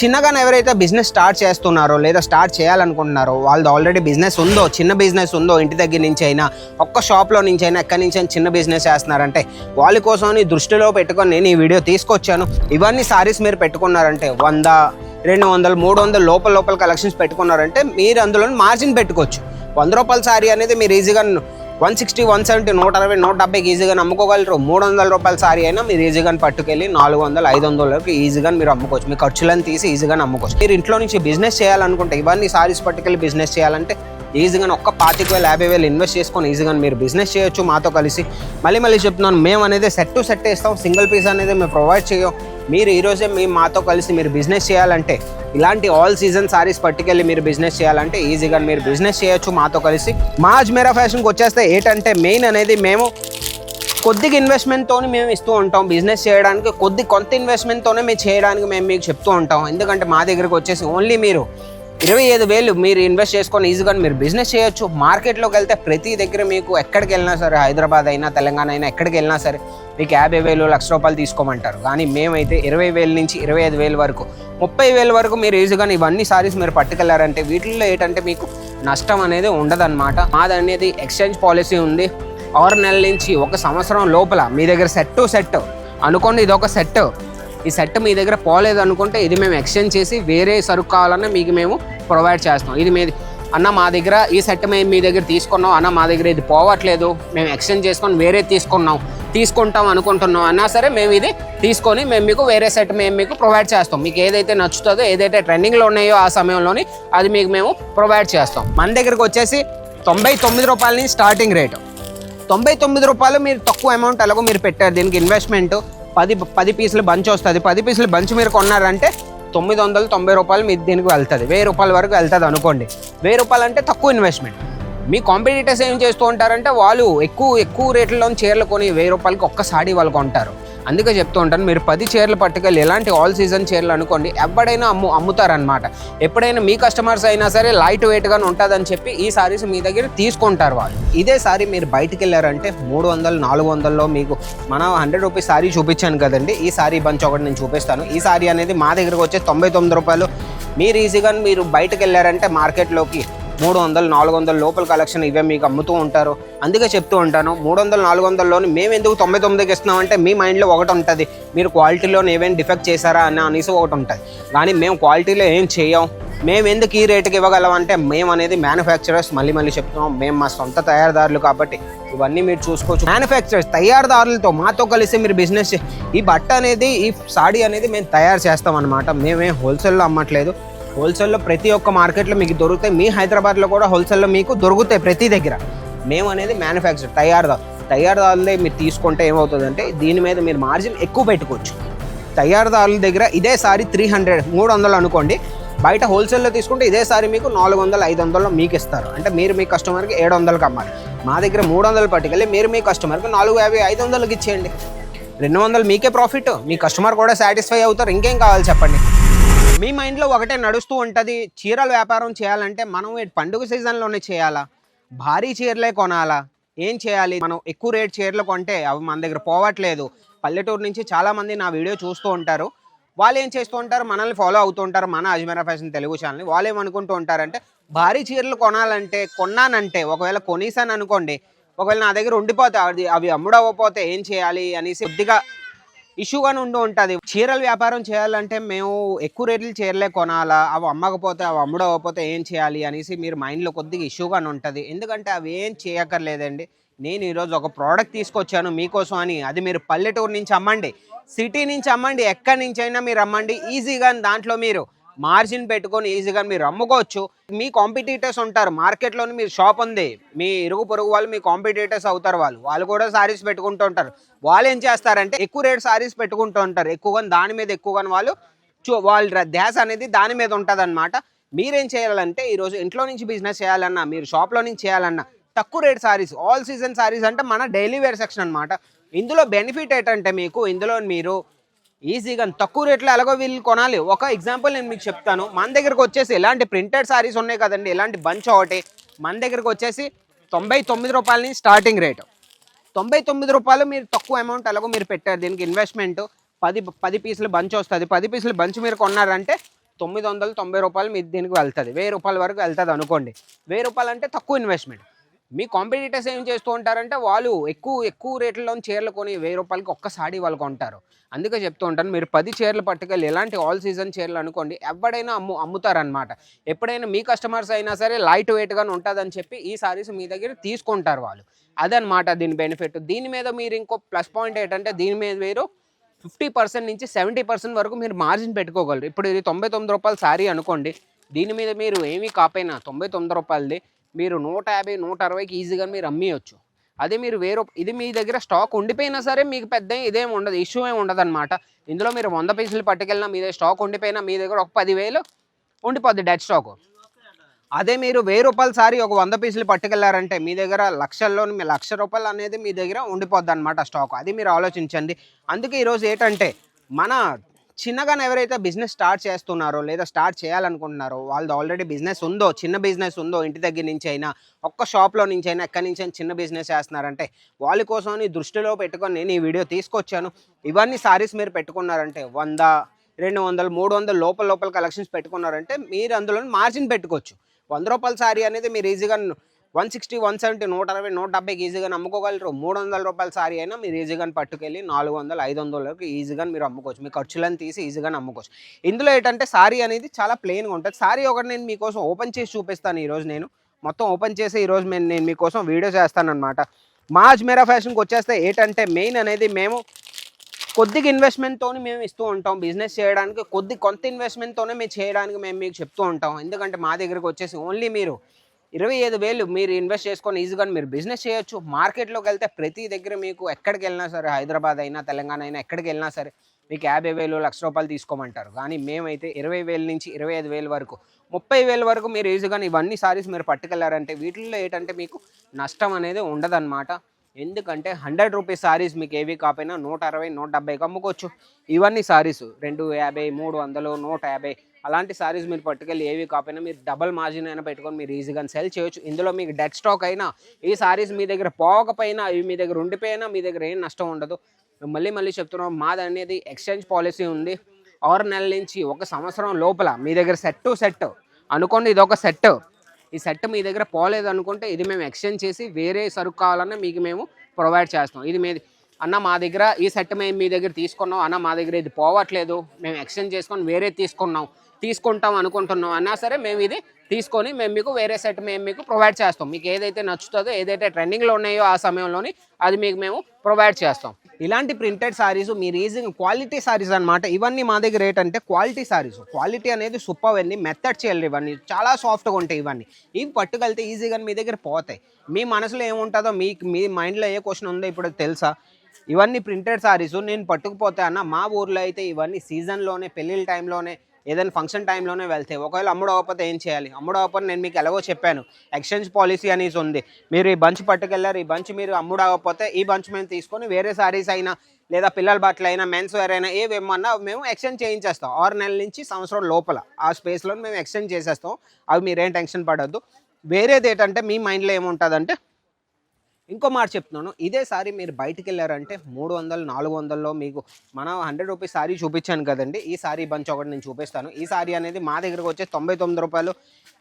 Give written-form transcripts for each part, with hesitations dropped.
చిన్నగానే ఎవరైతే business start చేస్తున్నారో లేదా స్టార్ట్ చేయాలనుకుంటున్నారో వాళ్ళది ఆల్రెడీ బిజినెస్ ఉందో, చిన్న బిజినెస్ ఉందో, ఇంటి దగ్గర నుంచి అయినా ఒక్క షాప్లో నుంచి అయినా ఎక్కడి నుంచి అయినా చిన్న బిజినెస్ చేస్తున్నారంటే వాళ్ళ కోసం దృష్టిలో పెట్టుకొని నేను ఈ వీడియో తీసుకొచ్చాను. ఇవన్నీ సారీస్ మీరు పెట్టుకున్నారంటే 100, 200, 300 లోపల కలెక్షన్స్ పెట్టుకున్నారంటే మీరు అందులో మార్జిన్ పెట్టుకోవచ్చు. 100 రూపాయల సారీ అనేది మీరు ఈజీగా 160, 170, 160, 170కి ఈజీగా అమ్ముకోగలరు. 300 రూపాయల సారీ అయినా మీరు ఈజీగా పట్టుకెళ్ళి 400, 500కి ఈజీగా మీరు అమ్ముకోవచ్చు. మీ ఖర్చులను తీసి ఈజీగా అమ్ముకోవచ్చు. మీరు ఇంట్లో నుంచి బిజినెస్ చేయాలనుకుంటే ఇవన్నీ సారీస్ పట్టుకెళ్ళి బిజినెస్ చేయాలంటే ఈజీగా ఒక్క 25,000, 50,000 ఇన్వెస్ట్ చేసుకొని ఈజీగా మీరు బిజినెస్ చేయొచ్చు మాతో కలిసి. మళ్ళీ చెప్తున్నాను, మేము అనేది సెట్ టు సెట్ ఇస్తాం. సింగిల్ పీస్ అనేది మేము ప్రొవైడ్ చేయం. మీరు ఈరోజే మాతో కలిసి మీరు బిజినెస్ చేయాలంటే ఇలాంటి ఆల్ సీజన్ సారీస్ పట్టుకెళ్ళి మీరు బిజినెస్ చేయాలంటే ఈజీగా మీరు బిజినెస్ చేయొచ్చు మాతో కలిసి. మా అజ్మీరా ఫ్యాషన్కి వచ్చేస్తే ఏంటంటే మెయిన్ అనేది మేము కొద్దిగా ఇన్వెస్ట్మెంట్తో మేము ఇస్తూ ఉంటాం. బిజినెస్ చేయడానికి కొంత ఇన్వెస్ట్మెంట్తోనే మేము చేయడానికి మేము మీకు చెప్తూ ఉంటాం. ఎందుకంటే మా దగ్గరకు వచ్చేసి ఓన్లీ మీరు 25,000 మీరు ఇన్వెస్ట్ చేసుకొని ఈజీగా మీరు బిజినెస్ చేయొచ్చు. మార్కెట్లోకి వెళ్తే ప్రతి దగ్గర మీకు ఎక్కడికి వెళ్ళినా సరే, హైదరాబాద్ అయినా తెలంగాణ అయినా ఎక్కడికి వెళ్ళినా సరే మీకు 50,000, 1,00,000 రూపాయలు తీసుకోమంటారు. కానీ మేమైతే 20,000 నుంచి 25,000 వరకు, 30,000 వరకు మీరు ఈజీగా ఇవన్నీ సారీస్ మీరు పట్టుకెళ్ళారంటే వీటిల్లో ఏంటంటే మీకు నష్టం అనేది ఉండదన్నమాట. మాది అనేది ఎక్స్చేంజ్ పాలసీ ఉంది. 6 నెలల నుంచి 1 సంవత్సరం లోపల మీ దగ్గర సెట్ టు సెట్ అనుకోండి, ఇది ఒక సెట్. ఈ సెట్ మీ దగ్గర పోలేదు అనుకుంటే ఇది మేము ఎక్స్చేంజ్ చేసి వేరే సరుకు కావాలన్నా మీకు మేము ప్రొవైడ్ చేస్తాం. ఇది మీది అన్న మా దగ్గర ఈ సెట్ మేము మీ దగ్గర తీసుకున్నాం అన్న, మా దగ్గర ఇది పోవట్లేదు, మేము ఎక్స్చేంజ్ చేసుకొని వేరే తీసుకుంటాం అనుకుంటున్నాం అన్నా సరే మేము ఇది తీసుకొని మేము మీకు వేరే సెట్ మేము మీకు ప్రొవైడ్ చేస్తాం. మీకు ఏదైతే నచ్చుతుందో, ఏదైతే ట్రెండింగ్లో ఉన్నాయో ఆ సమయంలోని అది మీకు మేము ప్రొవైడ్ చేస్తాం. మన దగ్గరకు వచ్చేసి 99 రూపాయల నుంచి స్టార్టింగ్ రేటు. 99 రూపాయలు మీరు తక్కువ అమౌంట్ ఎలాగో మీరు పెట్టారు. దీనికి ఇన్వెస్ట్మెంట్ 10 పీసులు బంచ్ వస్తుంది. 10 పీసులు బంచ్ మీరు కొన్నారంటే 990 రూపాయలు మీరు దీనికి వెళ్తుంది. 1000 రూపాయల వరకు వెళ్తుంది అనుకోండి. 1000 రూపాయలు అంటే తక్కువ ఇన్వెస్ట్మెంట్. మీ కాంపిటీటర్స్ ఏం చేస్తూ ఉంటారంటే వాళ్ళు ఎక్కువ రేట్లలో చీరలు కొని 1000 రూపాయలకి ఒక్క సారీ వాళ్ళు కొంటారు. అందుకే చెప్తూ ఉంటాను, మీరు 10 చీరలు పట్టుకెళ్ళి ఎలాంటి ఆల్ సీజన్ చీరలు అనుకోండి ఎవడైనా అమ్ముతారనమాట. ఎప్పుడైనా మీ కస్టమర్స్ అయినా సరే లైట్ వెయిట్గానే ఉంటుందని చెప్పి ఈ సారీస్ మీ దగ్గర తీసుకుంటారు వాళ్ళు. ఇదే సారీ మీరు బయటకు వెళ్ళారంటే 300, 400లో మీకు మన 100 రూపీస్ సారీ చూపించాను కదండి. ఈ సారీ బంచ్ ఒకటి నేను చూపిస్తాను. ఈ సారీ అనేది మా దగ్గరకు వచ్చే 99 రూపాయలు. మీరు ఈజీగా మీరు బయటకు వెళ్ళారంటే మార్కెట్లోకి 300, 400 లోపల కలెక్షన్ ఇవే మీకు అమ్ముతూ ఉంటారు. అందుకే చెప్తూ ఉంటాను, 300, 400లోని మేము ఎందుకు 99కి ఇస్తున్నామంటే మీ మైండ్లో ఒకటి ఉంటుంది, మీరు క్వాలిటీలో ఏమైనా డిఫెక్ట్ చేశారా అనేసి ఒకటి ఉంటుంది. కానీ మేము క్వాలిటీలో ఏం చేయం. మేము ఎందుకు ఈ రేటుకి ఇవ్వగలం అంటే మేము అనేది మ్యానుఫ్యాక్చరర్స్. మళ్ళీ చెప్తున్నాం, మేము మా సొంత తయారుదారులు కాబట్టి ఇవన్నీ మీరు చూసుకోవచ్చు. మ్యానుఫ్యాక్చరర్స్ తయారుదారులతో మాతో కలిసి మీరు బిజినెస్ ఈ బట్ట అనేది, ఈ సాడీ అనేది మేము తయారు చేస్తాం అనమాట. మేమేం హోల్సేల్లో అమ్మట్లేదు. హోల్సేల్లో ప్రతి ఒక్క మార్కెట్లో మీకు దొరుకుతాయి. మీ హైదరాబాద్లో కూడా హోల్సేల్లో మీకు దొరుకుతాయి ప్రతి దగ్గర. మేము అనేది మ్యానుఫ్యాక్చర్ తయారుదారులే మీరు తీసుకుంటే ఏమవుతుందంటే దీని మీద మీరు మార్జిన్ ఎక్కువ పెట్టుకోవచ్చు. తయారుదారుల దగ్గర ఇదే సారీ 300 అనుకోండి. బయట హోల్సేల్లో తీసుకుంటే ఇదే సారీ మీకు 400, 500లో మీకు ఇస్తారు. అంటే మీరు మీ కస్టమర్కి 700కి అమ్మాలి. మా దగ్గర 300 పట్టుకెళ్ళి మీరు మీ కస్టమర్కి 450, 500కి ఇచ్చేయండి. 200 మీకే ప్రాఫిట్. మీ కస్టమర్ కూడా సాటిస్ఫై అవుతారు. ఇంకేం కావాలి చెప్పండి. మీ మైండ్లో ఒకటే నడుస్తూ ఉంటుంది, చీరల వ్యాపారం చేయాలంటే మనం పండుగ సీజన్లోనే చేయాలా, భారీ చీరలే కొనాలా, ఏం చేయాలి, మనం ఎక్కువ రేట్ చీరలు కొంటే అవి మన దగ్గర పోవట్లేదు. పల్లెటూరు నుంచి చాలామంది నా వీడియో చూస్తూ ఉంటారు. వాళ్ళు ఏం చేస్తూ ఉంటారు, మనల్ని ఫాలో అవుతూ ఉంటారు, మన అజ్మీరా ఫ్యాషన్ తెలుగు ఛానల్ని. వాళ్ళు ఏమనుకుంటూ ఉంటారంటే భారీ చీరలు కొన్నానంటే ఒకవేళ కొనేసాను అనుకోండి, ఒకవేళ నా దగ్గర ఉండిపోతే అవి అమ్ముడవ్వకపోతే ఏం చేయాలి అనేసి కొద్దిగా ఇష్యూగానే ఉంటుంది. చీరల వ్యాపారం చేయాలంటే మేము ఎక్కువ రేట్లు చీరలే కొనాలా, అవి అమ్మకపోతే అవి అమ్ముడవకపోతే ఏం చేయాలి అనేసి మీరు మైండ్లో కొద్దిగా ఇష్యూగానే ఉంటుంది. ఎందుకంటే అవి ఏం చేయక్కర్లేదండి. నేను ఈరోజు ఒక ప్రోడక్ట్ తీసుకొచ్చాను మీకోసం అని. అది మీరు పల్లెటూరు నుంచి అమ్మండి, సిటీ నుంచి అమ్మండి, ఎక్కడి నుంచి అయినా మీరు అమ్మండి. ఈజీగా దాంట్లో మీరు మార్జిన్ పెట్టుకొని ఈజీగా మీరు అమ్ముకోవచ్చు. మీ కాంపిటీటర్స్ ఉంటారు మార్కెట్లోని. మీరు షాప్ ఉంది, మీ ఇరుగు పొరుగు వాళ్ళు మీ కాంపిటీటర్స్ అవుతారు. వాళ్ళు కూడా సారీస్ పెట్టుకుంటూ ఉంటారు. వాళ్ళు ఏం చేస్తారంటే ఎక్కువ రేట్ సారీస్ పెట్టుకుంటూ ఉంటారు. ఎక్కువగా దాని మీద ఎక్కువగా వాళ్ళ ధ్యాస అనేది దాని మీద ఉంటుంది అనమాట. మీరేం చేయాలంటే ఈరోజు ఇంట్లో నుంచి బిజినెస్ చేయాలన్నా, మీరు షాప్లో నుంచి చేయాలన్నా తక్కువ rate saris, all season saris అంటే మన డైలీ వేర్ సెక్షన్ అనమాట. ఇందులో బెనిఫిట్ ఏంటంటే ఇందులో మీరు ఈజీగా తక్కువ రేట్లో ఎలాగో వీళ్ళు కొనాలి. ఒక ఎగ్జాంపుల్ నేను మీకు చెప్తాను. మన దగ్గరకు వచ్చేసి ఇలాంటి ప్రింటెడ్ సారీస్ ఉన్నాయి కదండి, ఇలాంటి బంచ్ ఒకటి మన దగ్గరకు వచ్చేసి 99 రూపాయల నుంచి స్టార్టింగ్ రేటు. 99 రూపాయలు మీరు తక్కువ అమౌంట్ ఎలాగో మీరు పెట్టారు. దీనికి ఇన్వెస్ట్మెంట్ 10 పీసులు బంచ్ వస్తుంది. 10 పీసులు బంచ్ మీరు కొన్నారంటే రూ. 990 మీ దీనికి వెళ్తుంది. రూ. 1000 వరకు వెళ్తుంది అనుకోండి. రూ. 1000 అంటే తక్కువ ఇన్వెస్ట్మెంట్. మీ కాంపిటీటర్స్ ఏం చేస్తూ ఉంటారంటే వాళ్ళు ఎక్కువ రేట్లలో చీరలు కొని రూ. 1000కి ఒక్కసారి వాళ్ళు కొంటారు. అందుకే చెప్తూ ఉంటాను, మీరు 10 చీరలు పట్టుకెళ్ళి ఎలాంటి ఆల్ సీజన్ చీరలు అనుకోండి, ఎవడైనా అమ్ముతారనమాట. ఎప్పుడైనా మీ కస్టమర్స్ అయినా సరే లైట్ వెయిట్గానే ఉంటుందని చెప్పి ఈ సారీస్ మీ దగ్గర తీసుకుంటారు వాళ్ళు. అదనమాట దీని బెనిఫిట్. దీని మీద మీరు ఇంకో ప్లస్ పాయింట్ ఏంటంటే దీని మీద మీరు 50% నుంచి 70% వరకు మీరు మార్జిన్ పెట్టుకోగలరు. ఇప్పుడు ఇది రూ. 99 సారీ అనుకోండి, దీని మీద మీరు ఏమీ కాపోయినా రూ. 99ది మీరు 150, 160కి ఈజీగా మీరు అమ్మేయచ్చు. అదే మీరు ఇది మీ దగ్గర స్టాక్ ఉండిపోయినా సరే మీకు పెద్ద ఇదేం ఉండదు, ఇష్యూ ఏమి ఉండదు అనమాట. ఇందులో మీరు 100 పీసులు పట్టుకెళ్ళినా మీ దగ్గర స్టాక్ ఉండిపోయినా మీ దగ్గర ఒక 10,000 ఉండిపోద్ది డెడ్ స్టాక్. అదే మీరు రూ. 1000 సారీ ఒక 100 పీసులు పట్టుకెళ్లారంటే మీ దగ్గర లక్షల్లో ₹1,00,000 అనేది మీ దగ్గర ఉండిపోద్ది అనమాట స్టాక్. అది మీరు ఆలోచించండి. అందుకే ఈరోజు ఏంటంటే మన చిన్నగానే ఎవరైతే బిజినెస్ స్టార్ట్ చేస్తున్నారో లేదా స్టార్ట్ చేయాలనుకుంటున్నారో వాళ్ళది ఆల్రెడీ బిజినెస్ ఉందో, చిన్న బిజినెస్ ఉందో, ఇంటి దగ్గర నుంచి అయినా ఒక్క షాప్లో నుంచి అయినా ఎక్కడి నుంచి అయినా చిన్న బిజినెస్ చేస్తున్నారంటే వాళ్ళ కోసం దృష్టిలో పెట్టుకొని నేను ఈ వీడియో తీసుకొచ్చాను. ఇవన్నీ సారీస్ మీరు పెట్టుకున్నారంటే 100, 200, 300 లోపల కలెక్షన్స్ పెట్టుకున్నారంటే మీరు అందులో మార్జిన్ పెట్టుకోవచ్చు. రూ. 100 సారీ అనేది మీరు ఈజీగా 160, 170, 160, 170కి ఈజీగా అమ్ముకోగలరు. రూ. 300 సారీ అయినా మీరు ఈజీగా పట్టుకెళ్ళి 400, 500కి ఈజీగా మీరు అమ్ముకోవచ్చు. మీ ఖర్చులను తీసి ఈజీగా అమ్ముకోవచ్చు. ఇందులో ఏంటంటే సారీ అనేది చాలా ప్లెయిన్గా ఉంటుంది. సారీ ఒకటి నేను మీకోసం ఓపెన్ చేసి చూపిస్తాను. ఈరోజు నేను మొత్తం ఓపెన్ చేసి ఈరోజు నేను మీకోసం వీడియో చేస్తాను అనమాట. మా అజ్మీరా ఫ్యాషన్కి వచ్చేస్తే ఏంటంటే మెయిన్ అనేది మేము కొద్దిగా ఇన్వెస్ట్మెంట్తో మేము ఇస్తూ ఉంటాం. బిజినెస్ చేయడానికి కొంత ఇన్వెస్ట్మెంట్తోనే మేము చేయడానికి మేము మీకు చెప్తూ ఉంటాం. ఎందుకంటే మా దగ్గరకు వచ్చేసి ఓన్లీ మీరు 25,000 మీరు ఇన్వెస్ట్ చేసుకొని ఈజీగా మీరు బిజినెస్ చేయొచ్చు. మార్కెట్లోకి వెళ్తే ప్రతి దగ్గర మీకు ఎక్కడికి వెళ్ళినా సరే, హైదరాబాద్ అయినా తెలంగాణ అయినా ఎక్కడికి వెళ్ళినా సరే మీకు 50,000, ₹1,00,000 తీసుకోమంటారు. కానీ మేమైతే 20,000 నుంచి 25,000 వరకు, 30,000 వరకు మీరు ఈజీగా ఇవన్నీ సారీస్ మీరు పట్టుకెళ్లారంటే వీటిల్లో ఏంటంటే మీకు నష్టం అనేది ఉండదన్నమాట. ఎందుకంటే ₹100 సారీస్ మీకు ఏవి కాకపోయినా 160, 170కి అమ్ముకోవచ్చు. ఇవన్నీ సారీస్ 250, 300, 150 అలాంటి సారీస్ మీరు పట్టుకెళ్ళి ఏవి కాకపోయినా మీరు డబల్ మార్జిన్ అయినా పెట్టుకొని మీరు ఈజీగా సెల్ చేయొచ్చు. ఇందులో మీకు డెడ్ స్టాక్ అయినా ఈ సారీస్ మీ దగ్గర పోకపోయినా ఇవి మీ దగ్గర ఉండిపోయినా మీ దగ్గర ఏం నష్టం ఉండదు. మళ్ళీ చెప్తున్నాం, మాది అనేది ఎక్స్చేంజ్ పాలసీ ఉంది. 6 నెలల నుంచి 1 సంవత్సరం లోపల మీ దగ్గర సెట్ అనుకోండి, ఇది ఒక సెట్. ఈ సెట్ మీ దగ్గర పోలేదు అనుకుంటే ఇది మేము ఎక్స్చేంజ్ చేసి వేరే సరుకు కావాలన్నా మీకు మేము ప్రొవైడ్ చేస్తాం. ఇది మీది అన్న మా దగ్గర ఈ సెట్ మేము మీ దగ్గర తీసుకున్నాం అన్న, మా దగ్గర ఇది పోవట్లేదు, మేము ఎక్స్చేంజ్ చేసుకొని వేరే తీసుకుంటాం అనుకుంటున్నాం అన్నా సరే మేము ఇది తీసుకొని మేము మీకు వేరే సెట్ మేము మీకు ప్రొవైడ్ చేస్తాం. మీకు ఏదైతే నచ్చుతుందో, ఏదైతే ట్రెండింగ్లో ఉన్నాయో ఆ సమయంలోని అది మీకు మేము ప్రొవైడ్ చేస్తాం. ఇలాంటి ప్రింటెడ్ సారీస్ మీరు ఈజీగా క్వాలిటీ సారీస్ అనమాట. ఇవన్నీ మా దగ్గర ఏంటంటే క్వాలిటీ సారీస్, క్వాలిటీ అనేది సూపర్ అండి. మెథడ్ చేయాలి, ఇవన్నీ చాలా సాఫ్ట్గా ఉంటాయి. ఇవి పట్టుకెళ్తే ఈజీగా మీ దగ్గర పోతాయి. మీ మనసులో ఏముంటుందో, మీ మైండ్లో ఏ క్వశ్చన్ ఉందో ఇప్పుడు తెలుసా? ఇవన్నీ ప్రింటెడ్ సారీస్ నేను పట్టుకుపోతే అన్న, మా ఊర్లో అయితే ఇవన్నీ సీజన్లోనే, పెళ్ళిళ్ళ టైంలోనే, ఏదైనా ఫంక్షన్ టైంలోనే వెళ్తాయి. ఒకవేళ అమ్ముడవకపోతే ఏం చేయాలి? అమ్ముడవకపోతే నేను మీకు ఎలాగో చెప్పాను, ఎక్స్చేంజ్ పాలసీ అనేసి ఉంది. మీరు ఈ బంచ్ పట్టుకెళ్ళారు, ఈ బంచ్ మీరు అమ్ముడవకపోతే ఈ బంచ్ మేము తీసుకొని వేరే సారీస్ అయినా లేదా పిల్లల బట్టలు అయినా, మెన్స్ వేర్ అయినా ఏవేమన్నా మేము ఎక్స్చేంజ్ చేయించేస్తాం. 6 నెలల నుంచి సంవత్సరం లోపల ఆ స్పేస్లో మేము ఎక్స్చేంజ్ చేసేస్తాం. అవి మీరేం టెన్షన్ పడద్దు. వేరేది ఏంటంటే మీ మైండ్లో ఏముంటుందంటే, ఇంకో మాట చెప్తున్నాను, ఇదే సారీ మీరు బయటికి వెళ్ళారంటే 300, 400లో మీకు మనం ₹100 సారీ చూపించాను కదండి. ఈ సారీ బంచ్ ఒకటి నేను చూపిస్తాను. ఈ సారీ అనేది మా దగ్గరకు వచ్చే ₹99.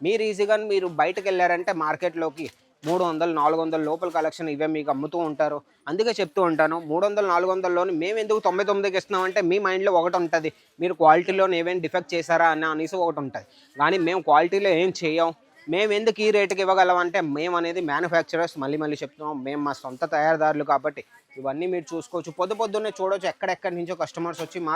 మీరు ఈజీగా మీరు బయటకు వెళ్ళారంటే మార్కెట్లోకి 300, 400 లోపల కలెక్షన్ ఇవే మీకు అమ్ముతూ ఉంటారు. అందుకే చెప్తూ ఉంటాను, 300, 400లోని మేము ఎందుకు 99కి ఇస్తున్నామంటే మీ మైండ్లో ఒకటి ఉంటుంది, మీరు క్వాలిటీలో ఏమేమి డిఫెక్ట్ చేశారా అనేసి ఒకటి ఉంటుంది. కానీ మేము క్వాలిటీలో ఏం చేయం. మేము ఎందుకు ఈ రేటుకి ఇవ్వగలం అంటే, మేము అనేది మ్యానుఫ్యాక్చరర్స్, మళ్ళీ చెప్తున్నాం, మేము మా సొంత తయారీదారులు కాబట్టి ఇవన్నీ మీరు చూసుకోవచ్చు. పొద్దున్నే చూడవచ్చు ఎక్కడెక్కడి నుంచో కస్టమర్స్ వచ్చి మా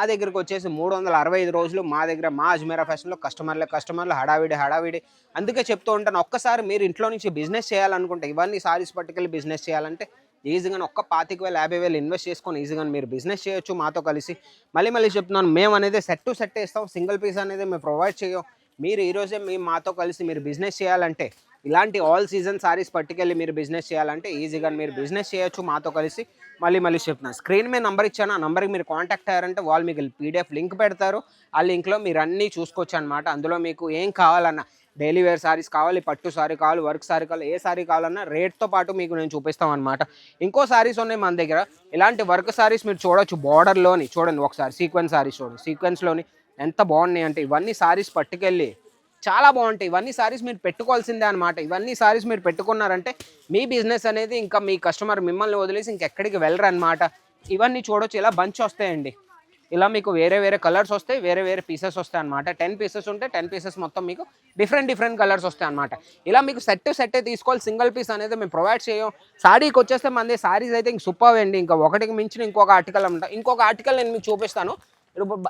దగ్గరకు వచ్చేసి 365 రోజులు మా దగ్గర మా అజ్మీరా ఫ్యాషన్లో కస్టమర్లు హడావిడి. అందుకే చెప్తూ ఉంటాను, ఒక్కసారి మీరు ఇంట్లో నుంచి బిజినెస్ చేయాలనుకుంటే, ఇవన్నీ సారీస్ పట్టుకెళ్ళి బిజినెస్ చేయాలంటే ఈజీగా ఒక్క 25,000, 50,000 ఇన్వెస్ట్ చేసుకొని ఈజీగా మీరు బిజినెస్ చేయొచ్చు మాతో కలిసి. మళ్ళీ చెప్తున్నాను, మేము అనేది సెట్ టు సెట్ ఇస్తాం. సింగిల్ పీస్ అనేది మేము ప్రొవైడ్ చేయం. మీరు ఈరోజే మాతో కలిసి మీరు బిజినెస్ చేయాలంటే, ఇలాంటి ఆల్ సీజన్ సారీస్ పట్టుకెళ్ళి మీరు బిజినెస్ చేయాలంటే ఈజీగా మీరు బిజినెస్ చేయొచ్చు మాతో కలిసి. మళ్ళీ చెప్తున్నాను, స్క్రీన్ మీద నెంబర్ ఇచ్చాను, ఆ నెంబర్కి మీరు కాంటాక్ట్ అయ్యారంటే వాళ్ళు మీకు PDF లింక్ పెడతారు. ఆ లింక్లో మీరు అన్నీ చూసుకోవచ్చు అనమాట. అందులో మీకు ఏం కావాలన్నా, డైలీ వేర్ సారీస్ కావాలి, పట్టు సారీ కావాలి, వర్క్ సారీ కావాలి, ఏ సారీ కావాలన్నా రేట్తో పాటు మీకు నేను చూపిస్తాం అనమాట. ఇంకో సారీస్ ఉన్నాయి మన దగ్గర. ఇలాంటి వర్క్ సారీస్ మీరు చూడొచ్చు. బార్డర్లోని చూడండి ఒకసారి, సీక్వెన్స్ సారీస్ చూడండి. సీక్వెన్స్లోని ఎంత బాగున్నాయి అంటే ఇవన్నీ సారీస్ పట్టుకెళ్ళి చాలా బాగుంటాయి. ఇవన్నీ సారీస్ మీరు పెట్టుకోవాల్సిందే అనమాట. ఇవన్నీ సారీస్ మీరు పెట్టుకున్నారంటే మీ బిజినెస్ అనేది ఇంకా మీ కస్టమర్ మిమ్మల్ని వదిలేసి ఇంకెక్కడికి వెళ్ళరు అనమాట. ఇవన్నీ చూడొచ్చు, ఇలా బంచ్ వస్తాయండి. ఇలా మీకు వేరే వేరే కలర్స్ వస్తాయి, వేరే వేరే పీసెస్ వస్తాయి అనమాట. 10 పీసెస్ ఉంటే 10 పీసెస్ మొత్తం మీకు డిఫరెంట్ కలర్స్ వస్తాయి అనమాట. ఇలా మీకు సెట్టే తీసుకోవాలి, సింగిల్ పీస్ అనేది మేము ప్రొవైడ్ చేయం. సారీకి వచ్చేస్తే మంది సారీస్ అయితే ఇంక సూపర్ అండి. ఇంకా ఒకటికి మించిన ఇంకొక ఆర్టికల్ అనమాట. ఇంకొక ఆర్టికల్ నేను మీకు చూపిస్తాను.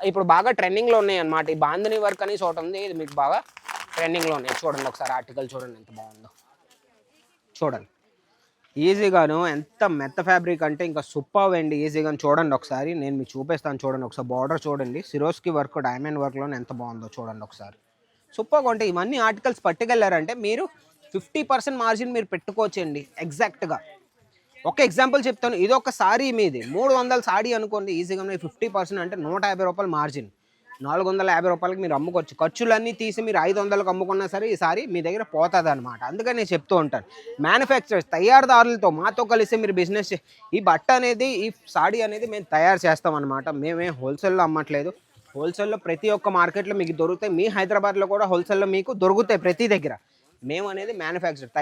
ఇప్పుడు బాగా ట్రెండింగ్లో ఉన్నాయి అనమాట. ఈ బాంధని వర్క్ అనేసి ఒకటి ఉంది, ఇది మీకు బాగా ట్రెండింగ్లో ఉన్నాయి. చూడండి ఒకసారి ఆర్టికల్ చూడండి ఎంత బాగుందో చూడండి. ఈజీగాను ఎంత మెత్త ఫ్యాబ్రిక్ అంటే ఇంకా సూపర్ అండి. ఈజీగాను చూడండి ఒకసారి, నేను మీకు చూపిస్తాను చూడండి ఒకసారి. బార్డర్ చూడండి, సిరోస్కి వర్క్ డైమండ్ వర్క్లో ఎంత బాగుందో చూడండి ఒకసారి. సూపర్గా ఉంటాయి ఇవన్నీ ఆర్టికల్స్ పట్టుకెళ్ళారంటే మీరు 50% మార్జిన్ మీరు పెట్టుకోవచ్చండి ఎగ్జాక్ట్గా. ఒక ఎగ్జాంపుల్ చెప్తాను, ఇది ఒక సారీ మీది 300 సారీ అనుకోండి, ఈజీగా మీరు 50% అంటే 150 రూపాయలు మార్జిన్, 450 రూపాయలకి మీరు అమ్ముకోవచ్చు. ఖర్చులన్నీ తీసి మీరు 500కి అమ్ముకున్నా సరే ఈ సారీ మీ దగ్గర పోతుంది అనమాట. అందుకని నేను చెప్తూ ఉంటాను, మ్యానుఫ్యాక్చరర్స్ తయారుదారులతో మాతో కలిసి మీరు బిజినెస్ ఈ బట్ట అనేది ఈ సారీ అనేది మేము తయారు చేస్తాం అనమాట. మేమేం హోల్సేల్లో అమ్మట్లేదు. హోల్సేల్లో ప్రతి ఒక్క మార్కెట్లో మీకు దొరుకుతాయి. మీ హైదరాబాద్లో కూడా హోల్సేల్లో మీకు దొరుకుతాయి ప్రతి దగ్గర. మేము అనేది మ్యానుఫ్యాక్చర్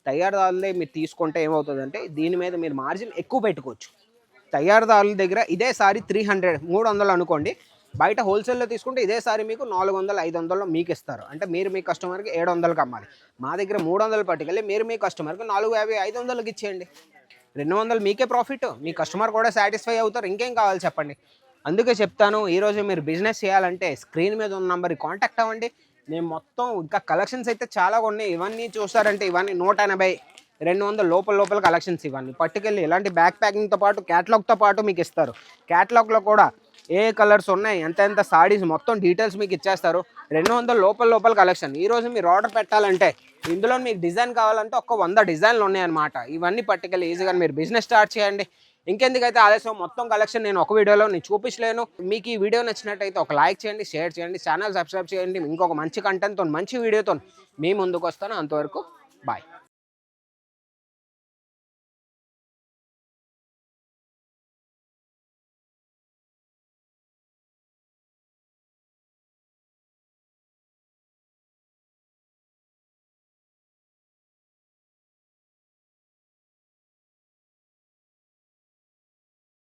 తయారుదారులే మీరు తీసుకుంటే ఏమవుతుందంటే దీని మీద మీరు మార్జిన్ ఎక్కువ పెట్టుకోవచ్చు. తయారుదారుల దగ్గర ఇదే సారీ 300 అనుకోండి, బయట హోల్సేల్లో తీసుకుంటే ఇదే సారీ మీకు 400-500లో మీకు ఇస్తారు. అంటే మీరు మీ కస్టమర్కి 700కి అమ్మాలి. మా దగ్గర 300 పట్టుకెళ్ళి మీరు మీ కస్టమర్కి 450-500కి ఇచ్చేయండి. 200 మీకే ప్రాఫిట్, మీ కస్టమర్ కూడా సాటిస్ఫై అవుతారు. ఇంకేం కావాలి చెప్పండి. అందుకే చెప్తాను, ఈరోజు మీరు బిజినెస్ చేయాలంటే స్క్రీన్ మీద ఉన్న నెంబర్కి కాంటాక్ట్ అవ్వండి. మేము మొత్తం ఇంకా కలెక్షన్స్ అయితే చాలా ఉన్నాయి. ఇవన్నీ చూసారంటే ఇవన్నీ 180-200 లోపల కలెక్షన్స్. ఇవన్నీ పట్టుకెళ్ళి ఇలాంటి బ్యాక్ ప్యాకింగ్తో పాటు క్యాటలాగ్తో పాటు మీకు ఇస్తారు. క్యాటలాగ్లో కూడా ఏ కలర్స్ ఉన్నాయి, ఎంత సారీస్ మొత్తం డీటెయిల్స్ మీకు ఇచ్చేస్తారు. 200 లోపల కలెక్షన్. ఈరోజు మీరు ఆర్డర్ పెట్టాలంటే ఇందులో మీకు డిజైన్ కావాలంటే 100 డిజైన్లు ఉన్నాయన్నమాట. ఇవన్నీ పట్టుకెళ్ళి ఈజీగా మీరు బిజినెస్ స్టార్ట్ చేయండి. ఇంకెందుకైతే ఆలస్యం, మొత్తం కలెక్షన్ నేను ఒక వీడియోలో నేను చూపించలేను. మీకు ఈ వీడియో నచ్చినట్టయితే ఒక లైక్ చేయండి, షేర్ చేయండి, ఛానల్ సబ్స్క్రైబ్ చేయండి. ఇంకొక మంచి కంటెంట్తో మంచి వీడియోతో మీ ముందుకు వస్తాను. అంతవరకు బాయ్.